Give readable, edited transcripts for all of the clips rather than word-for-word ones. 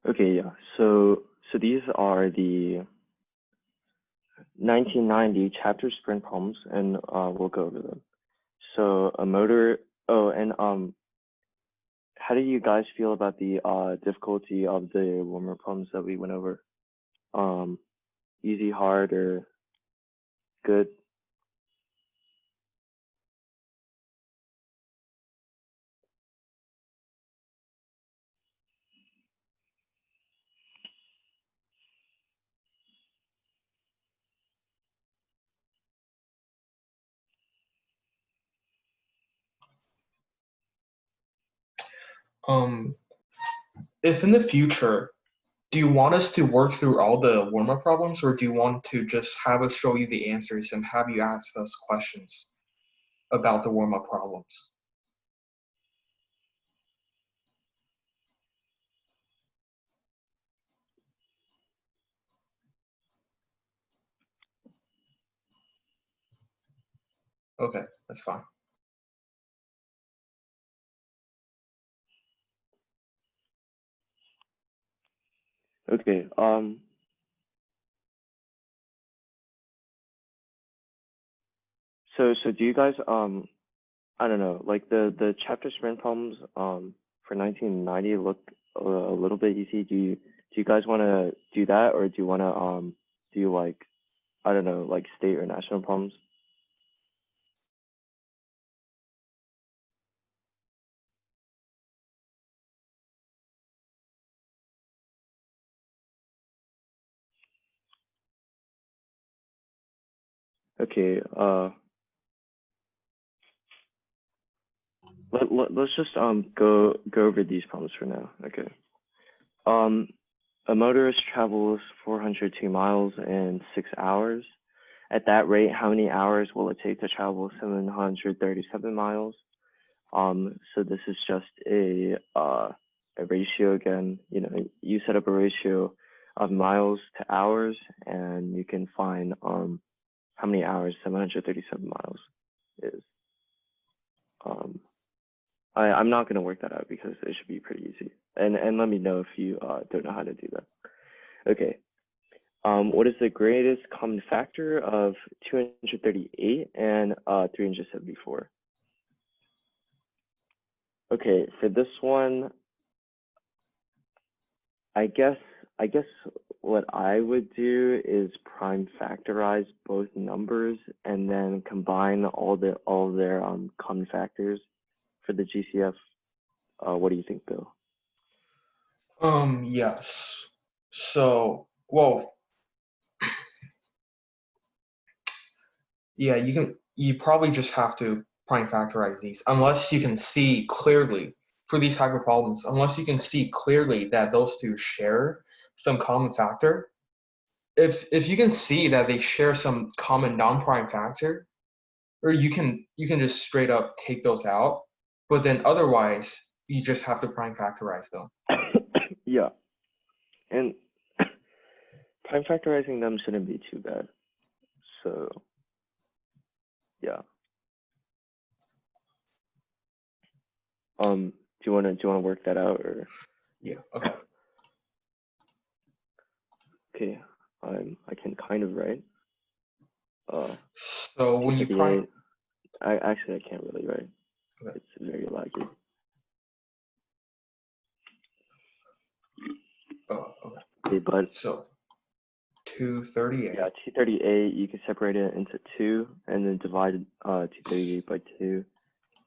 Okay, yeah. So these are the 1990 chapter sprint problems, and we'll go over them. So a motor. Oh, and how do you guys feel about the difficulty of the warmer problems that we went over? Easy, hard, or good? If in the future, do you want us to work through all the warm-up problems, or do you want to just have us show you the answers and have you ask us questions about the warm-up problems? Okay, that's fine. Okay. So do you guys I don't know, like the chapter sprint problems for 1990 look a little bit easy. Do you guys want to do that, or do you want to do like, I don't know, like state or national problems? Okay. Let's just go over these problems for now. Okay. A motorist travels 402 miles in 6 hours. At that rate, how many hours will it take to travel 737 miles? So this is just a ratio again. You know, you set up a ratio of miles to hours, and you can find how many hours 737 miles is. I'm not gonna work that out because it should be pretty easy. And let me know if you don't know how to do that. Okay. What is the greatest common factor of 238 and 374? Okay, for this one, I guess what I would do is prime factorize both numbers and then combine all their common factors for the GCF. What do you think, Bill? Yes. So, well, yeah, you probably just have to prime factorize these unless you can see clearly for these type of problems, unless you can see clearly that those two share some common factor. If you can see that they share some common non-prime factor, or you can just straight up take those out, but then otherwise you just have to prime factorize them. Yeah, and prime factorizing them shouldn't be too bad. So, yeah. Do you wanna work that out, or? Yeah. Okay. Okay, I can kind of write. So when you prime, I can't really write. okay. It's very laggy. Oh, Okay, but so 238. yeah, 238, you can separate it into 2 and then divide 238 by 2.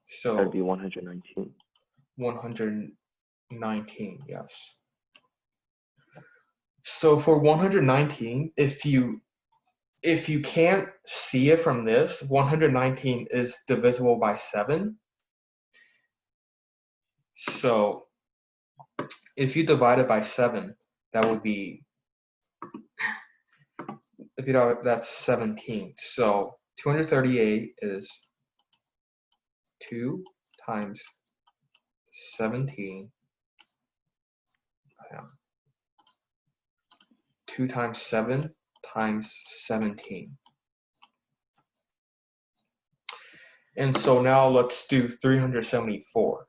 So That'd be 119. 119, yes. So for 119, if you can't see it from this, 119 is divisible by 7. So if you divide it by 7, that would be, if you know, that's 17. So 238 is 2 times 17. 2 times 7 times 17. And so now let's do 374.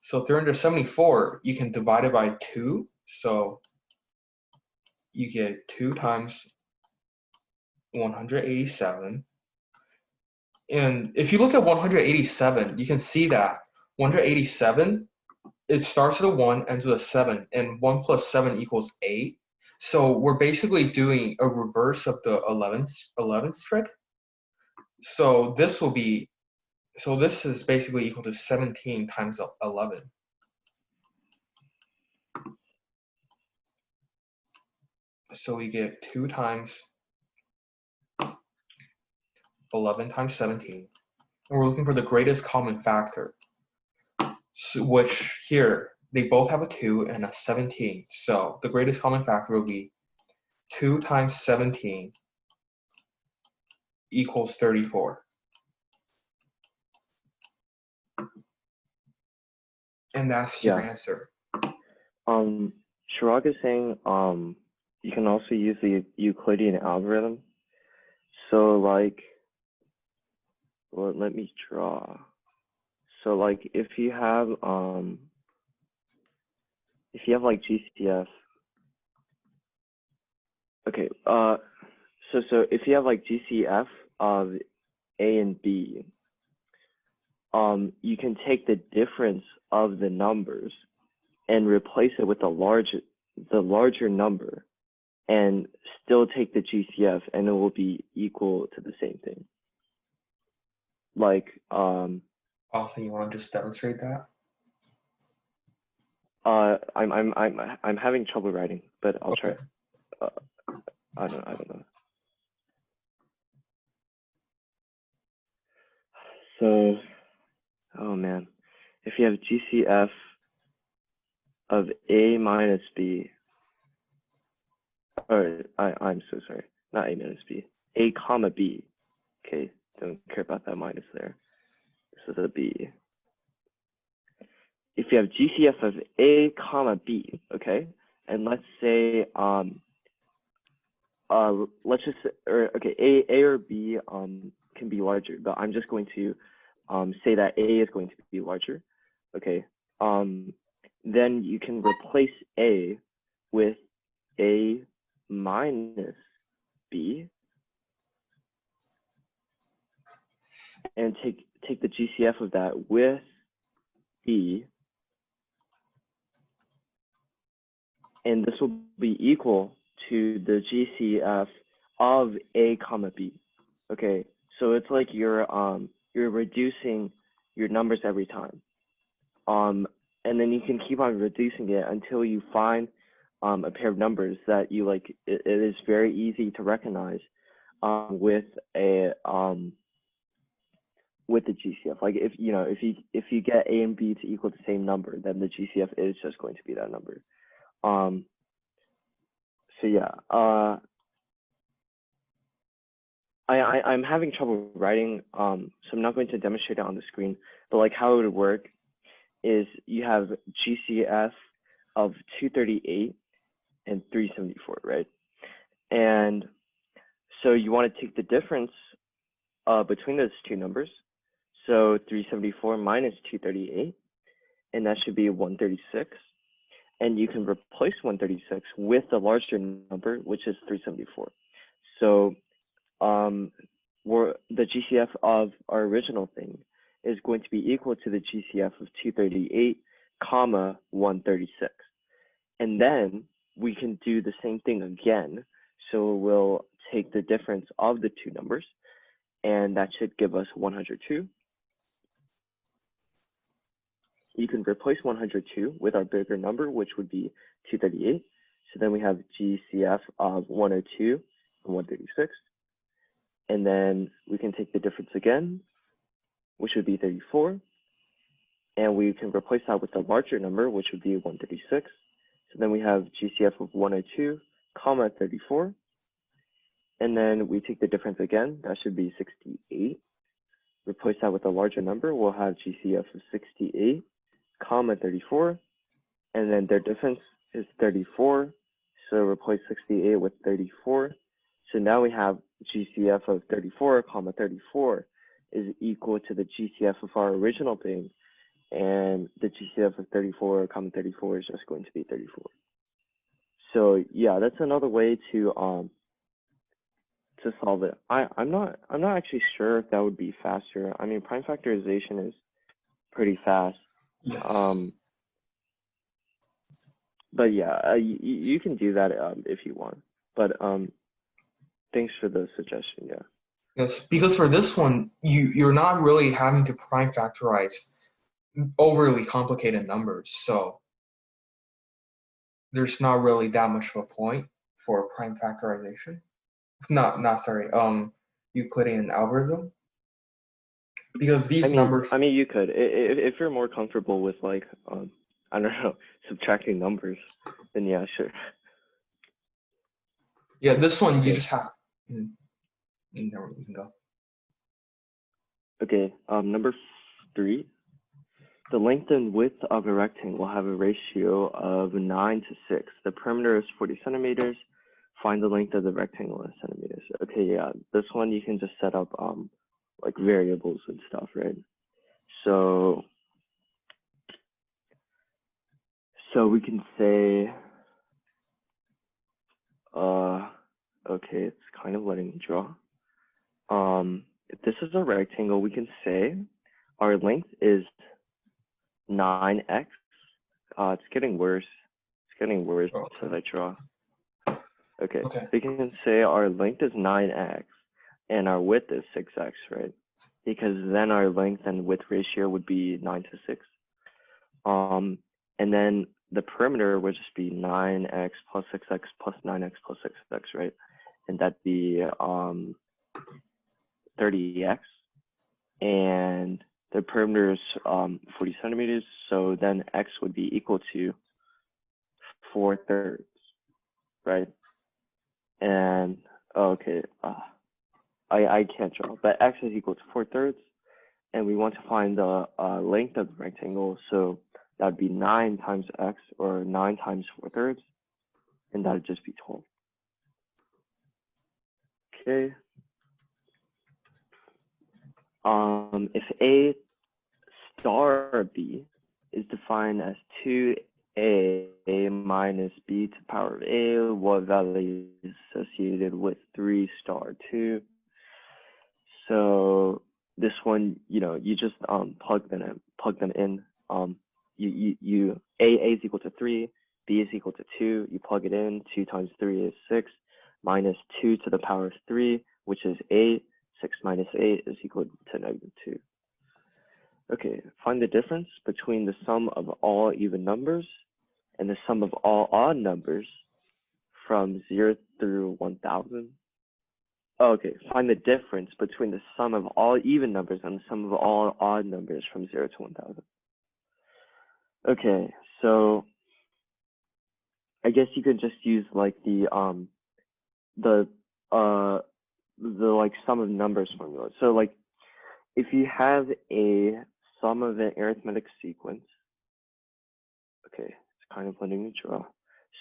So 374, you can divide it by 2. So you get 2 times 187. And if you look at 187, you can see that 187, it starts with a 1, ends with a 7, and 1 plus 7 equals 8. So we're basically doing a reverse of the 11th trick. So this is basically equal to 17 times 11. So we get 2 times 11 times 17. And we're looking for the greatest common factor, which here, they both have a 2 and a 17. So the greatest common factor will be 2 times 17 equals 34. And that's your answer. Chirag is saying you can also use the Euclidean algorithm. So like, well, let me draw. So like if you have like GCF, okay, so if you have like GCF of A and B, you can take the difference of the numbers and replace it with the larger number and still take the GCF, and it will be equal to the same thing. Like Also, you want to just demonstrate that? I'm having trouble writing, but I'll try. I don't know. So, oh man, if you have GCF of A minus B, or I'm so sorry, not A minus B, A comma B. Okay, don't care about that minus there. This is a B. If you have GCF of A comma B, okay, and let's say let's just okay, A or B can be larger, but I'm just going to say that A is going to be larger. Okay, then you can replace A with A minus B and take the GCF of that with B, and this will be equal to the GCF of A comma B. Okay, so it's like you're reducing your numbers every time, and then you can keep on reducing it until you find a pair of numbers that you like. It is very easy to recognize with the GCF. Like if you get A and B to equal the same number, then the GCF is just going to be that number. So yeah, I'm having trouble writing, so I'm not going to demonstrate it on the screen, but like how it would work is you have GCF of 238 and 374, right? And so you want to take the difference between those two numbers. So 374 minus 238, and that should be 136. And you can replace 136 with the larger number, which is 374. So the GCF of our original thing is going to be equal to the GCF of 238 comma 136. And then we can do the same thing again. So we'll take the difference of the two numbers, and that should give us 102. You can replace 102 with our bigger number, which would be 238. So then we have GCF of 102 and 136. And then we can take the difference again, which would be 34. And we can replace that with the larger number, which would be 136. So then we have GCF of 102, comma 34. And then we take the difference again, that should be 68. Replace that with a larger number, we'll have GCF of 68, comma 34. And then their difference is 34. So replace 68 with 34. So now we have GCF of 34, comma 34 is equal to the GCF of our original thing. and the GCF of 34, comma 34 is just going to be 34. So yeah, that's another way to solve it. I'm not actually sure if that would be faster. I mean, prime factorization is pretty fast. Yes. But yeah, you can do that if you want. But thanks for the suggestion. Yeah. Yes, because for this one, you're not really having to prime factorize overly complicated numbers, so there's not really that much of a point for prime factorization. Not sorry, Euclidean algorithm, because these numbers. I mean, you could if you're more comfortable with like I don't know, subtracting numbers, then yeah, sure. Yeah, this one Okay. you just have. You can go. Okay. Number 3. The length and width of a rectangle will have a ratio of 9 to 6. The perimeter is 40 centimeters. Find the length of the rectangle in centimeters. Okay, yeah, this one you can just set up like variables and stuff, right? So we can say okay, it's kind of letting me draw. If this is a rectangle, we can say our length is 9x. It's getting worse. It's getting worse as I draw. Okay, we can say our length is 9x and our width is 6x, right? Because then our length and width ratio would be 9 to 6. And then the perimeter would just be 9x plus 6x plus 9x plus 6x, right? And that'd be 30x. And the perimeter is 40 centimeters, so then x would be equal to 4/3, right? And okay, I can't draw, but x is equal to 4/3, and we want to find the length of the rectangle, so that would be 9 times x, or 9 times 4/3, and that would just be 12. Okay. If A star B is defined as 2a minus b to the power of a, what value is associated with 3 star 2? So this one, you just plug them in. You a is equal to 3, b is equal to 2. You plug it in. 2 times 3 is 6, minus 2 to the power of 3, which is 8. 6 minus 8 is equal to -2. Okay, find the difference between the sum of all even numbers and the sum of all odd numbers from 0 through 1,000. Oh, okay, find the difference between the sum of all even numbers and the sum of all odd numbers from 0 to 1,000. Okay, so I guess you could just use like the like sum of numbers formula. So like if you have a sum of an arithmetic sequence, okay, it's kind of letting me draw.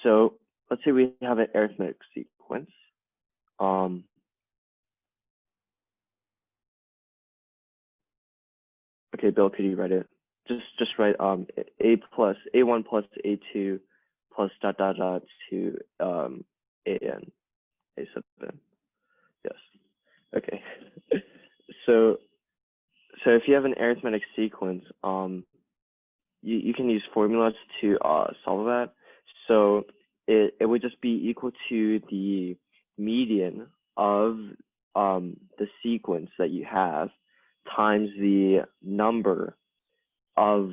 So let's say we have an arithmetic sequence. Okay, Bill, could you write it? Just write a1 plus a2 plus ... to an a sub n. Yes. Okay. So if you have an arithmetic sequence, you can use formulas to solve that. So it would just be equal to the median of the sequence that you have times the number of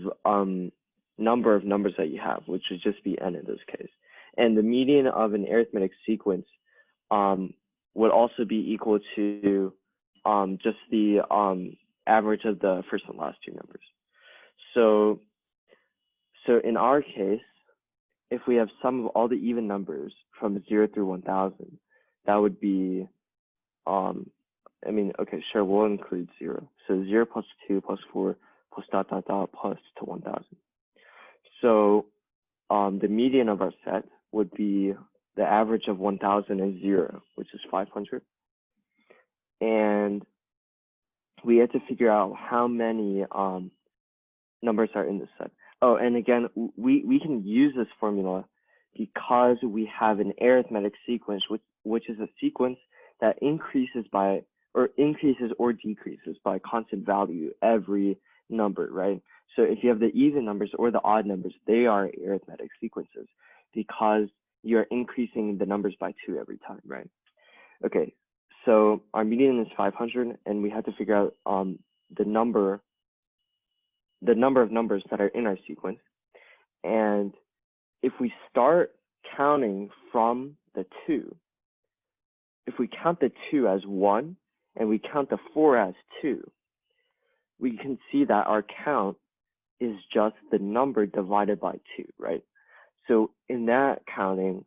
numbers that you have, which would just be n in this case. And the median of an arithmetic sequence would also be equal to just the average of the first and last two numbers. So in our case, if we have sum of all the even numbers from 0 through 1,000, that would be, I mean, okay, sure, we'll include 0. So 0 plus 2 plus 4 plus ... plus to 1,000. So the median of our set would be the average of 1,000 is 0, which is 500. And we had to figure out how many numbers are in this set. Oh, and again, we can use this formula because we have an arithmetic sequence, which is a sequence that increases or decreases by constant value every number, right? So if you have the even numbers or the odd numbers, they are arithmetic sequences because you're increasing the numbers by 2 every time, right? Okay, so our median is 500, and we have to figure out the number of numbers that are in our sequence. And if we start counting from the 2, if we count the 2 as 1 and we count the 4 as 2, we can see that our count is just the number divided by 2, right? So in that counting,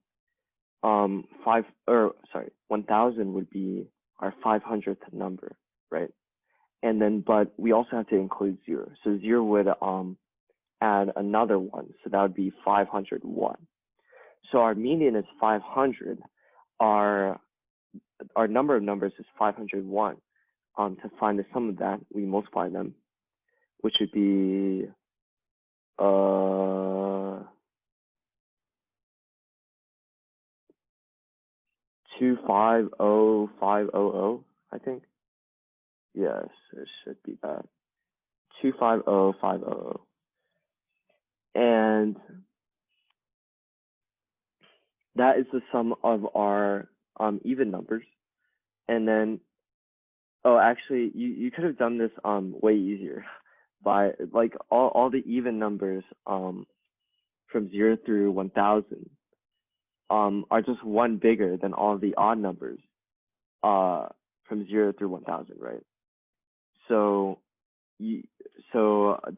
1000 would be our 500th number, right? And then, but we also have to include 0. So 0 would add another 1, so that would be 501. So our median is 500. Our number of numbers is 501. To find the sum of that, we multiply them, which would be 250500, I think. Yes, it should be that. 250500. And that is the sum of our even numbers. And then, oh, actually, you could have done this way easier by like all the even numbers from 0 through 1000 are just 1 bigger than all the odd numbers from 0 through 1000, right? So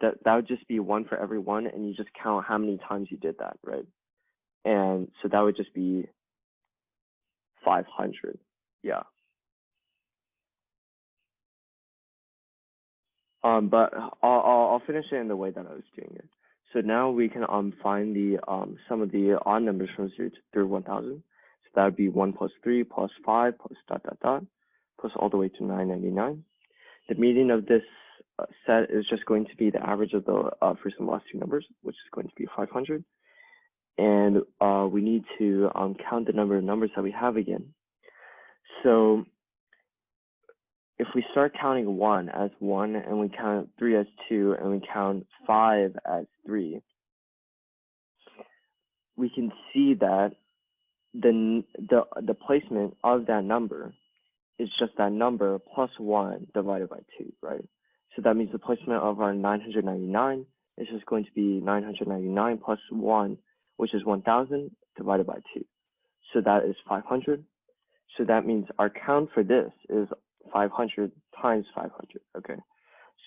that would just be 1 for every 1, and you just count how many times you did that, right? And so that would just be 500. Yeah. But I'll finish it in the way that I was doing it. So now we can find the sum of the odd numbers from 0 through 1000. So that would be 1 plus 3 plus 5 plus ... plus all the way to 999. The median of this set is just going to be the average of the first and last 2 numbers, which is going to be 500. And we need to count the number of numbers that we have again. So if we start counting 1 as 1, and we count 3 as 2, and we count 5 as 3, we can see that the placement of that number is just that number plus 1 divided by 2, right? So that means the placement of our 999 is just going to be 999 plus 1, which is 1000 divided by 2. So that is 500. So that means our count for this is 500 times 500, okay?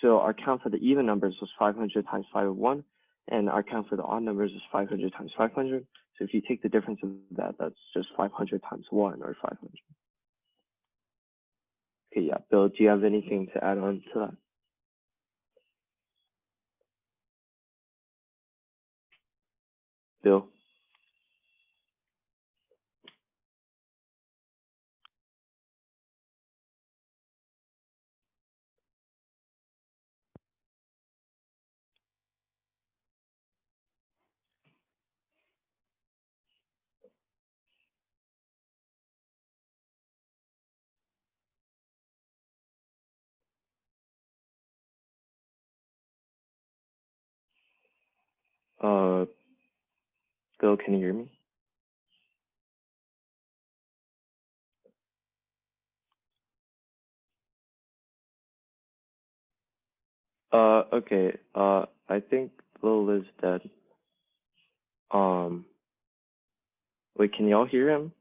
So our count for the even numbers was 500 times 501, and our count for the odd numbers is 500 times 500. So if you take the difference of that, that's just 500 times 1, or 500. Okay, yeah, Bill, do you have anything to add on to that? Bill? Bill, can you hear me? Okay, I think Bill is dead. Wait, can y'all hear him?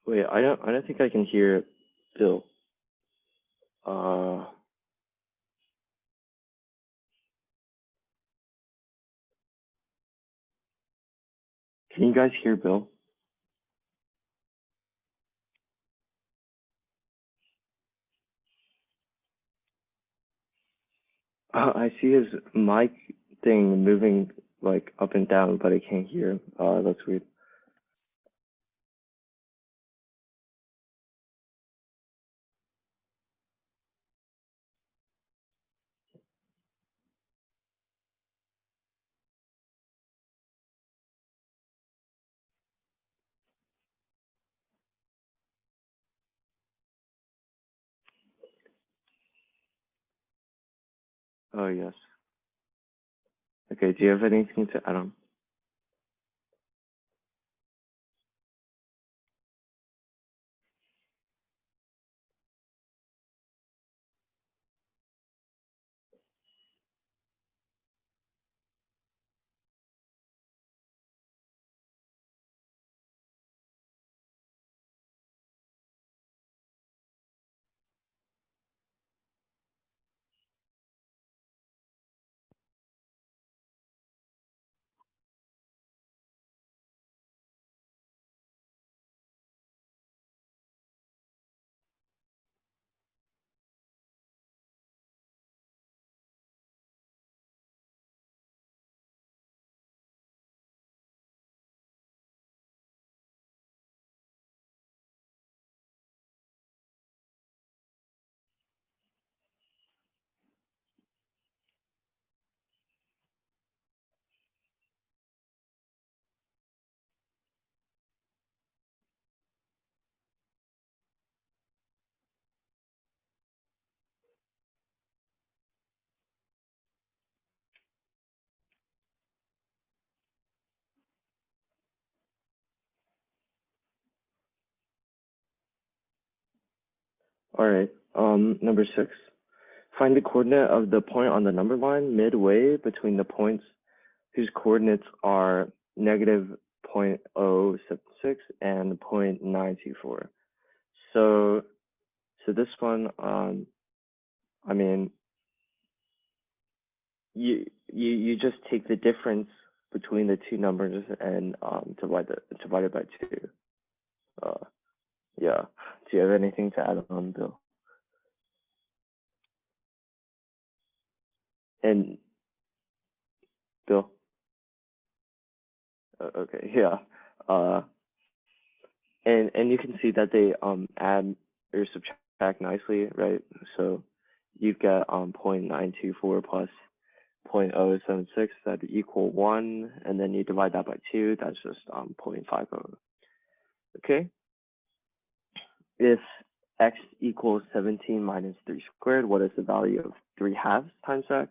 Wait, I don't think I can hear Bill. Can you guys hear Bill? I see his mic thing moving like up and down, but I can't hear him. That's weird. Oh, yes. Okay, do you have anything to add on? All right. Number 6. Find the coordinate of the point on the number line midway between the points whose coordinates are negative 0.076 and 0.924. So this one, I mean, you just take the difference between the two numbers and divide it by 2. Yeah. Do you have anything to add on, Bill? And Bill? Okay, yeah. Uh, and you can see that they add or subtract nicely, right? So you get 0.924 plus 0.076, that'd equal 1, and then you divide that by 2, that's just 0.50. Okay. If x equals 17 minus 3 squared, what is the value of 3 halves times x?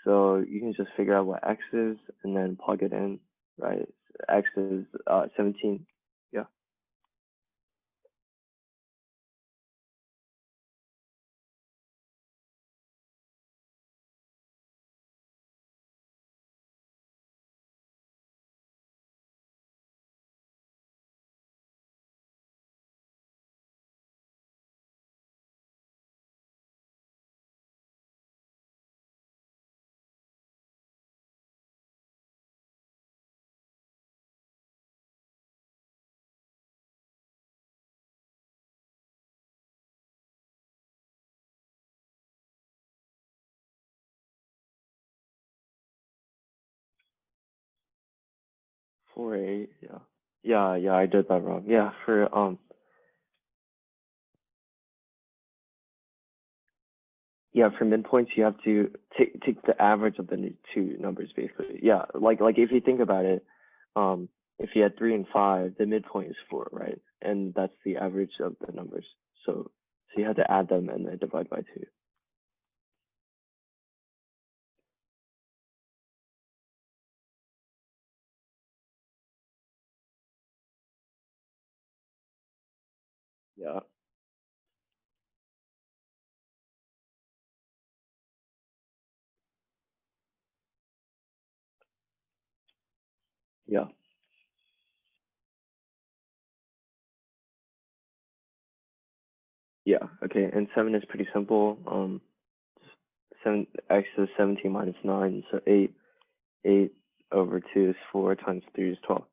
So you can just figure out what x is and then plug it in, right? X is 17. Yeah. For a, yeah. Yeah, I did that wrong. Yeah, for midpoints you have to take the average of the two numbers basically. Yeah, like if you think about it, if you had 3 and 5, the midpoint is 4, right? And that's the average of the numbers. So you have to add them and then divide by 2. Yeah, yeah, yeah. Okay, and 7 is pretty simple. 7x is 17 minus 9, so 8 over 2 is 4 times 3 is 12.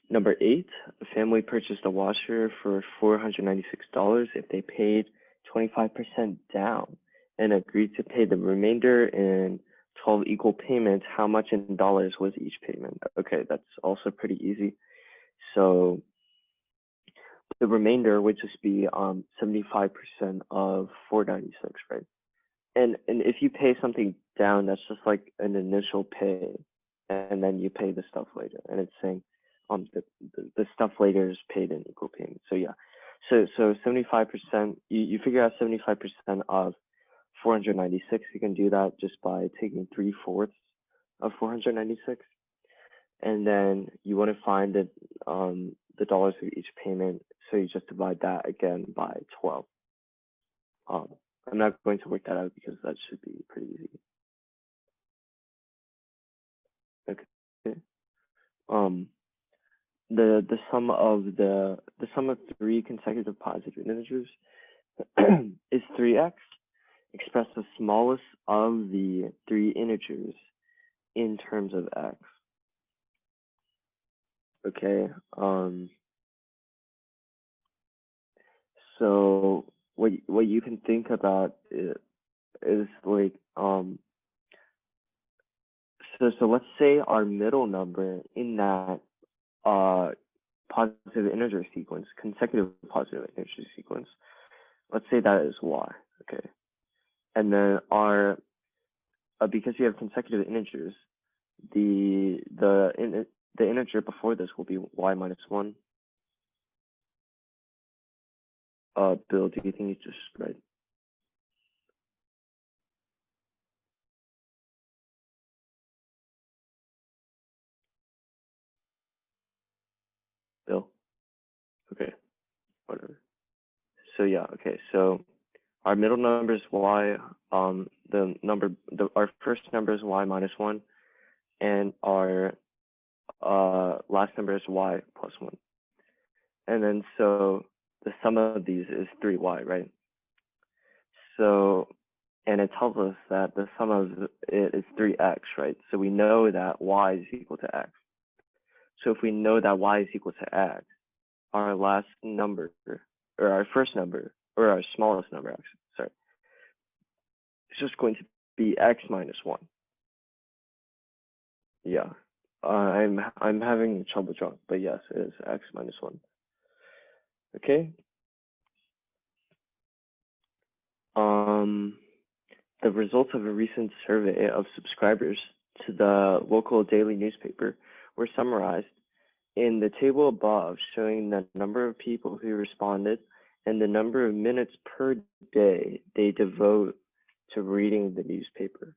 Number 8, a family purchased a washer for $496 if they paid 25% down and agreed to pay the remainder in 12 equal payments. How much in dollars was each payment? Okay, that's also pretty easy. So the remainder would just be 75% of 496, right? And if you pay something down, that's just like an initial pay, and then you pay the stuff later. And it's saying the stuff later is paid in equal payments. So yeah, So 75%, you figure out 75% of 496. You can do that just by taking 3/4 of 496. And then you want to find the dollars of each payment. So you just divide that again by 12. I'm not going to work that out because that should be pretty easy. Okay. The sum of three consecutive positive integers is 3x. Express the smallest of the three integers in terms of x. Okay. So what you can think about is like so let's say our middle number in that positive integer sequence, consecutive positive integer sequence, let's say that is y. Okay. And then our because you have consecutive integers, the integer before this will be y minus 1. Bill, do you think you just right? Bill? Okay, whatever. So yeah, okay, so our middle number is y, our first number is y minus 1, and our last number is y plus 1. And then so the sum of these is 3y, right? So, and it tells us that the sum of it is 3x, right? So we know that y is equal to x. So if we know that y is equal to x, our last number, or our first number, or our smallest number, actually, sorry, it's just going to be x minus 1. Yeah, I'm having trouble drawing, but yes, it is x minus 1. Okay. The results of a recent survey of subscribers to the local daily newspaper were summarized in the table above, showing the number of people who responded and the number of minutes per day they devote to reading the newspaper.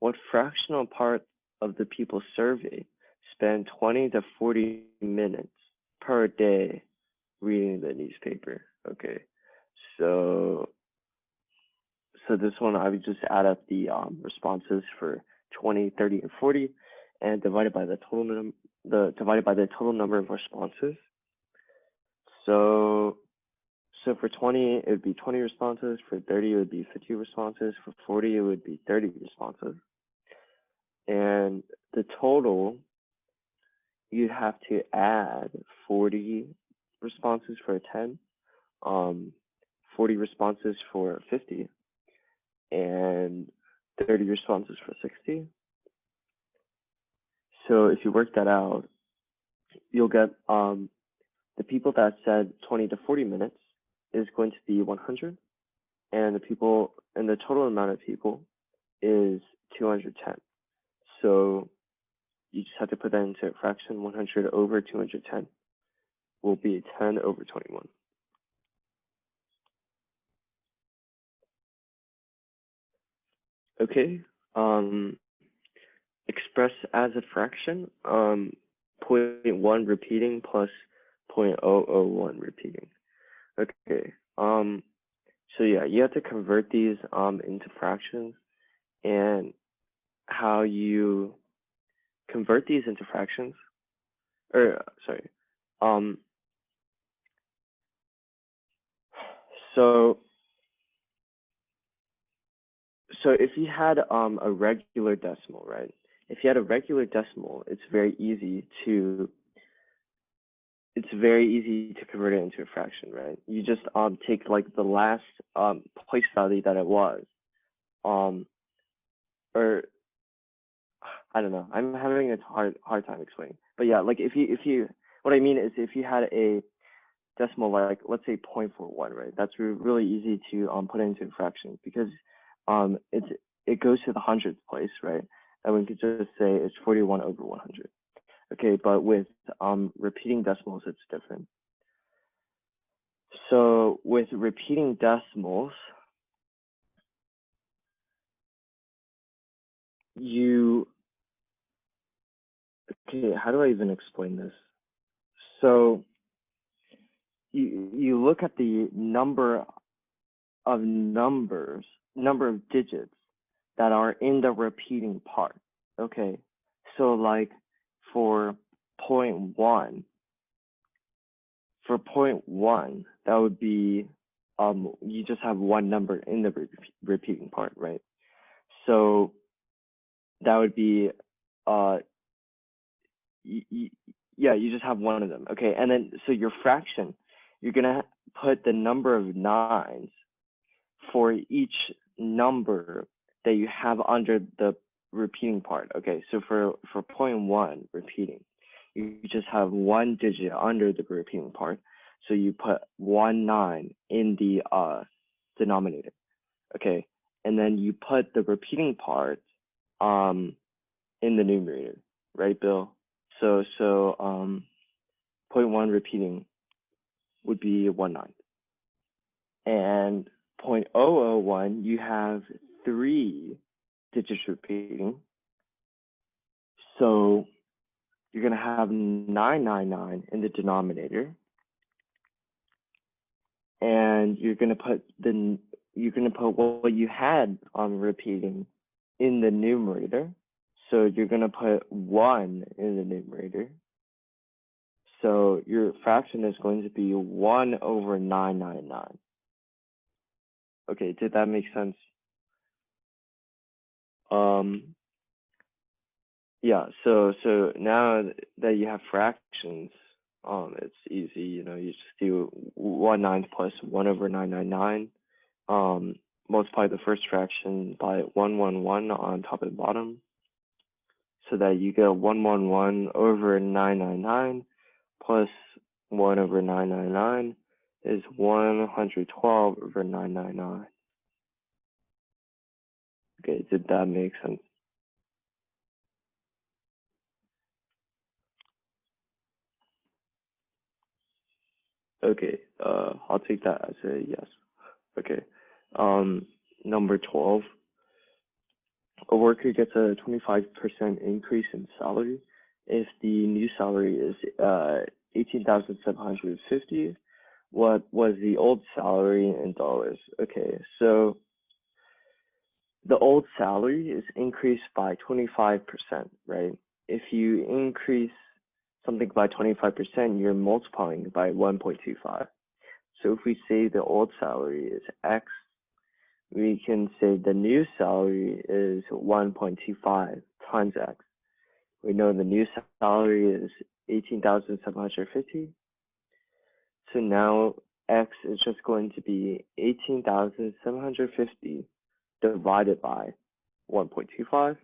What fractional part of the people surveyed spend 20 to 40 minutes per day reading the newspaper? Okay, so this one, I would just add up the responses for 20, 30, and 40, and divided by the total number of responses. So for 20, it would be 20 responses. For 30, it would be 50 responses. For 40, it would be 30 responses. And the total, you have to add 40 responses for a 10, 40 responses for 50, and 30 responses for 60. So if you work that out, you'll get the people that said 20 to 40 minutes is going to be 100, and the total amount of people is 210. So you just have to put that into a fraction. 100 over 210 will be 10 over 21. Okay, express as a fraction, 0.1 repeating plus 0.001 repeating. Okay, so yeah, you have to convert these into fractions, and how you convert these into fractions, or sorry, so if you had a regular decimal, right? If you had a regular decimal, it's very easy to convert it into a fraction, right? You just take like the last place value that it was, or I don't know. I'm having a hard time explaining. But yeah, like if you what I mean is if you had a decimal like let's say 0.41, right? That's really easy to put into a fraction because it goes to the hundredth place, right? And we could just say it's 41 over 100. Okay, but with repeating decimals, it's different. So with repeating decimals, okay, how do I even explain this? So you look at the number of digits that are in the repeating part. Okay, so like for 0.1, that would be you just have one number in the repeating part, right? So that would be yeah, you just have one of them. Okay, and then so your fraction, you're gonna put the number of nines for each number that you have under the repeating part. Okay, so for 0.1 repeating, you just have one digit under the repeating part. So you put 19 in the denominator. Okay, and then you put the repeating part in the numerator, right, Bill? So 0.1 repeating would be 19. And 0.001, you have 3 digits repeating. So you're going to have 999 in the denominator. And you're going to put what you had on repeating in the numerator. So you're going to put 1 in the numerator. So your fraction is going to be 1 over 999. Okay, did that make sense? Yeah, so now that you have fractions, it's easy, you know, you just do 1/9 plus 1 over 999, multiply the first fraction by 111 on top and bottom, so that you get 111 over 999 plus 1 over 999 is 112 over 999. Okay, did that make sense? Okay, I'll take that as a yes. Okay, number 12. A worker gets a 25% increase in salary if the new salary is 18,750. What was the old salary in dollars? Okay, so the old salary is increased by 25%, right? If you increase something by 25%, you're multiplying by 1.25. So if we say the old salary is X, we can say the new salary is 1.25 times X. We know the new salary is 18,750. So now X is just going to be 18,750 divided by 1.25.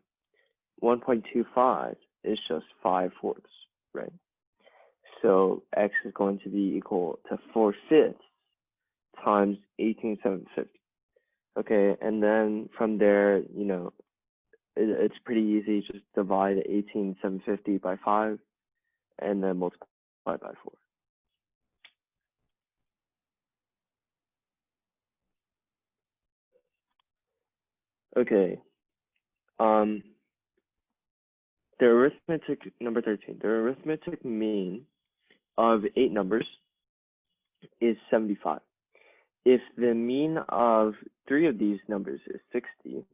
1.25 is just 5/4, right? So X is going to be equal to 4/5 times 18,750. Okay, and then from there, you know, it's pretty easy. Just divide 18,750 by 5 and then multiply by 4. Okay, the arithmetic, number 13, the arithmetic mean of 8 numbers is 75. If the mean of 3 of these numbers is 60,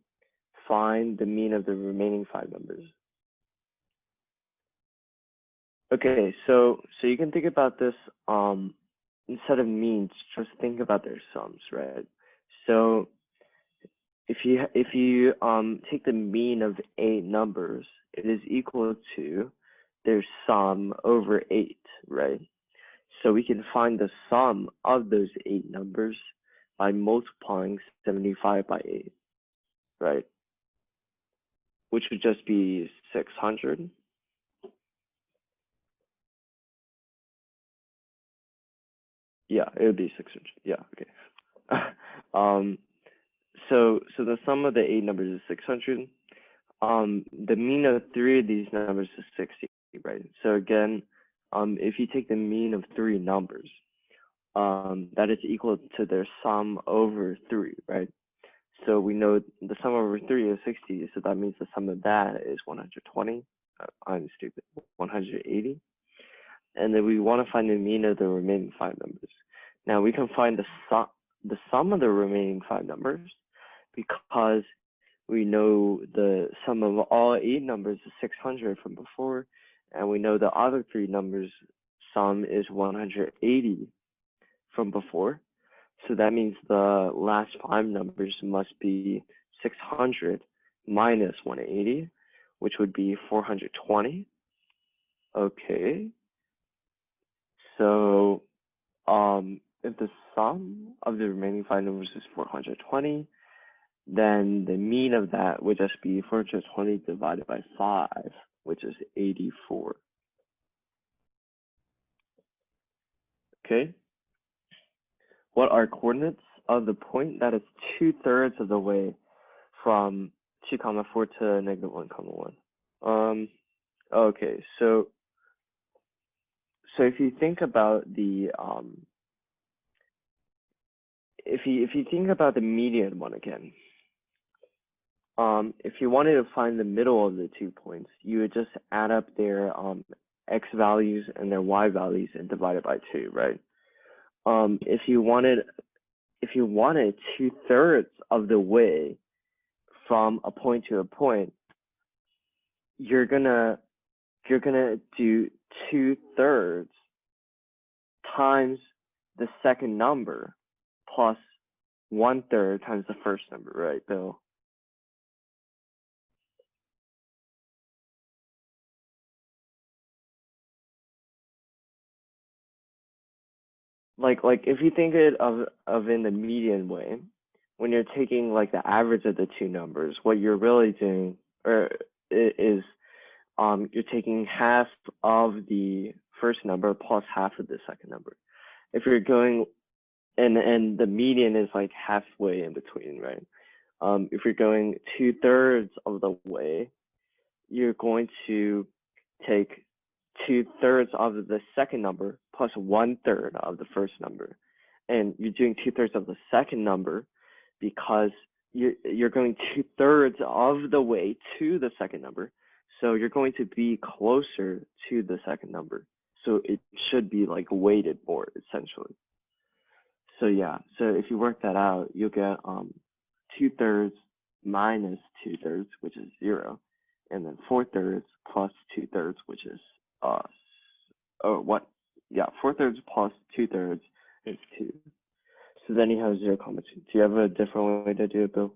find the mean of the remaining 5 numbers. Okay, so you can think about this instead of means, just think about their sums, right? So if you take the mean of 8 numbers, it is equal to their sum over 8, right? So we can find the sum of those 8 numbers by multiplying 75 by 8, right? Which would just be 600. Yeah, it would be 600. Yeah, okay. So the sum of the 8 numbers is 600. The mean of 3 of these numbers is 60, right? So again, if you take the mean of 3 numbers, that is equal to their sum over 3, right? So we know the sum over 3 is 60, so that means the sum of that is 120. I'm stupid, 180. And then we want to find the mean of the remaining 5 numbers. Now we can find the sum of the remaining 5 numbers because we know the sum of all 8 numbers is 600 from before, and we know the other 3 numbers sum is 180 from before. So that means the last 5 numbers must be 600 minus 180, which would be 420. Okay. So if the sum of the remaining 5 numbers is 420, then the mean of that would just be 420 divided by 5, which is 84. Okay. What are coordinates of the point that is 2/3 of the way from 2, 4 to -1, 1? Okay, so if you think about the if you think about the median one again, if you wanted to find the middle of the 2 points, you would just add up their x values and their y values and divide it by 2, right? If you wanted 2/3 of the way from a point to a point, you're gonna do 2/3 times the second number plus 1/3 times the first number, right, Bill? Like if you think it of in the median way, when you're taking like the average of the 2 numbers, what you're really doing is you're taking half of the first number plus half of the second number. If you're going and the median is like halfway in between, right? If you're going 2/3 of the way, you're going to take 2/3 of the second number plus 1/3 of the first number. And you're doing 2/3 of the second number because you're going 2/3 of the way to the second number. So you're going to be closer to the second number. So it should be like weighted more essentially. So yeah, so if you work that out, you'll get 2/3 minus 2/3, which is 0, and then 4/3 plus 2/3, which is 4/3 plus 2/3 is 2. So then you have 0, 2. Do you have a different way to do it, Bill?